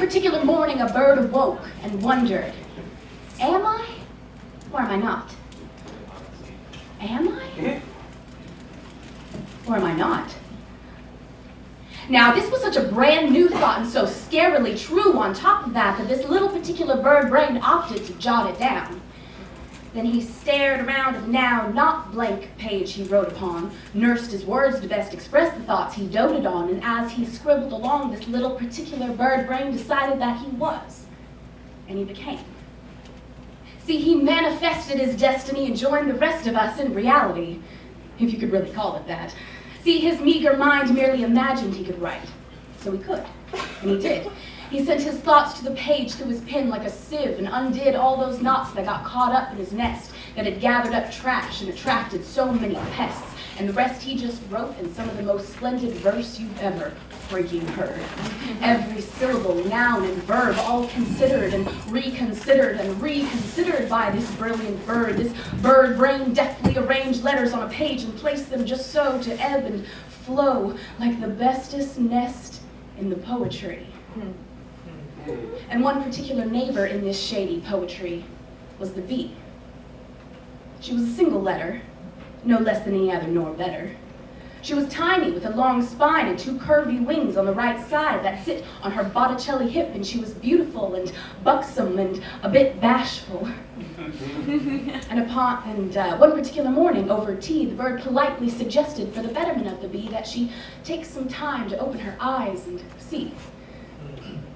particular morning, a bird awoke and wondered, am I, or am I not? Am I, or am I not? Now, this was such a brand new thought and so scarily true on top of that this little particular bird brain opted to jot it down. Then he stared around at the now not blank page he wrote upon, nursed his words to best express the thoughts he doted on, and as he scribbled along, this little particular bird brain decided that he was, and he became. See, he manifested his destiny and joined the rest of us in reality, if you could really call it that. See, his meager mind merely imagined he could write, so he could, and he did. He sent his thoughts to the page through his pen like a sieve and undid all those knots that got caught up in his nest, that had gathered up trash and attracted so many pests, and the rest he just wrote in some of the most splendid verse you've ever freaking heard. Every syllable, noun and verb, all considered and reconsidered by this brilliant bird. This bird brain deftly arranged letters on a page and placed them just so to ebb and flow like the bestest nest in the poetry. And one particular neighbor in this shady poetry was the bee. She was a single letter, no less than any other nor better. She was tiny with a long spine and two curvy wings on the right side that sit on her Botticelli hip, and she was beautiful and buxom and a bit bashful. And one particular morning over tea, the bird politely suggested for the betterment of the bee that she take some time to open her eyes and see.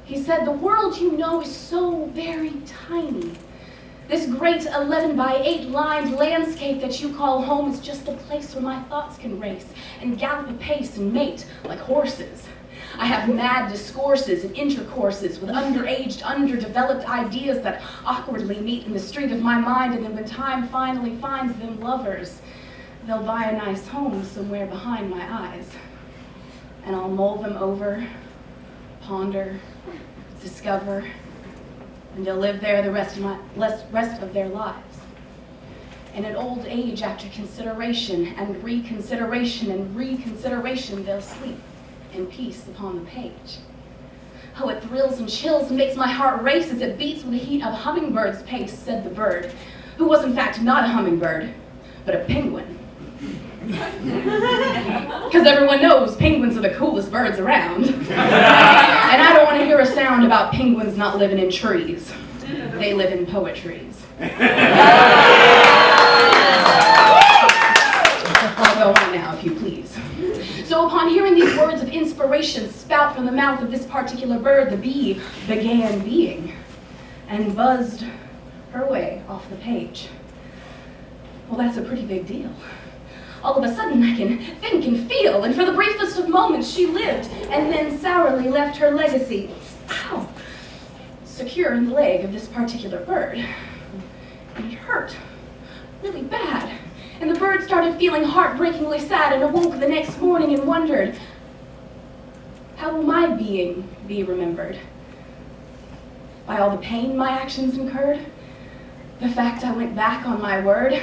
He said, the world you know is so very tiny. This great 11 by 8 lined landscape that you call home is just a place where my thoughts can race and gallop apace and mate like horses. I have mad discourses and intercourses with underaged, underdeveloped ideas that awkwardly meet in the street of my mind, and then when time finally finds them lovers, they'll buy a nice home somewhere behind my eyes. And I'll mull them over, ponder, discover, and they'll live there the rest of their lives. And in old age, after consideration and reconsideration, they'll sleep in peace upon the page. Oh, it thrills and chills and makes my heart race as it beats with the heat of a hummingbird's pace, said the bird, who was in fact not a hummingbird, but a penguin. Because everyone knows penguins are the coolest birds around. And I don't want to hear a sound about penguins not living in trees. They live in poetries. I'll go on now, if you please. So upon hearing these words of inspiration spout from the mouth of this particular bird, the bee began being and buzzed her way off the page. Well, that's a pretty big deal. All of a sudden I can think and feel, and for the briefest of moments she lived, and then sourly left her legacy, secure in the leg of this particular bird. And it hurt, really bad. And the bird started feeling heartbreakingly sad and awoke the next morning and wondered, how will my being be remembered? By all the pain my actions incurred? The fact I went back on my word?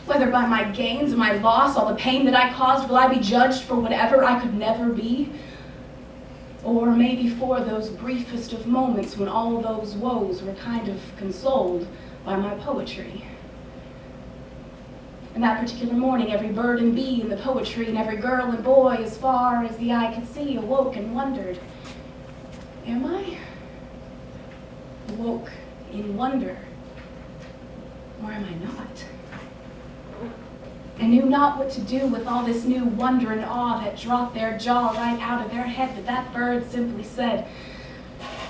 Whether by my gains or my loss, all the pain that I caused, will I be judged for whatever I could never be? Or maybe for those briefest of moments when all those woes were kind of consoled by my poetry. And that particular morning, every bird and bee in the poetry and every girl and boy as far as the eye could see awoke and wondered, am I? Awoke in wonder, or am I not? And knew not what to do with all this new wonder and awe that dropped their jaw right out of their head, but that bird simply said,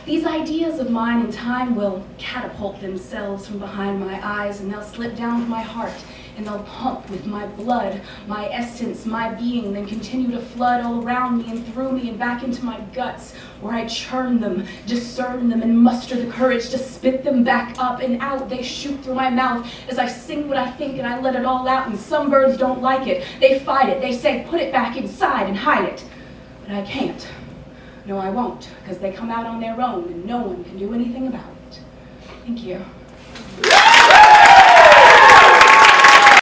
these ideas of mine in time will catapult themselves from behind my eyes, and they'll slip down to my heart, and they'll pump with my blood, my essence, my being, then continue to flood all around me and through me and back into my guts, where I churn them, discern them, and muster the courage to spit them back up and out. They shoot through my mouth as I sing what I think and I let it all out, and some birds don't like it. They fight it. They say, put it back inside and hide it. But I can't. No, I won't, because they come out on their own and no one can do anything about it. Thank you.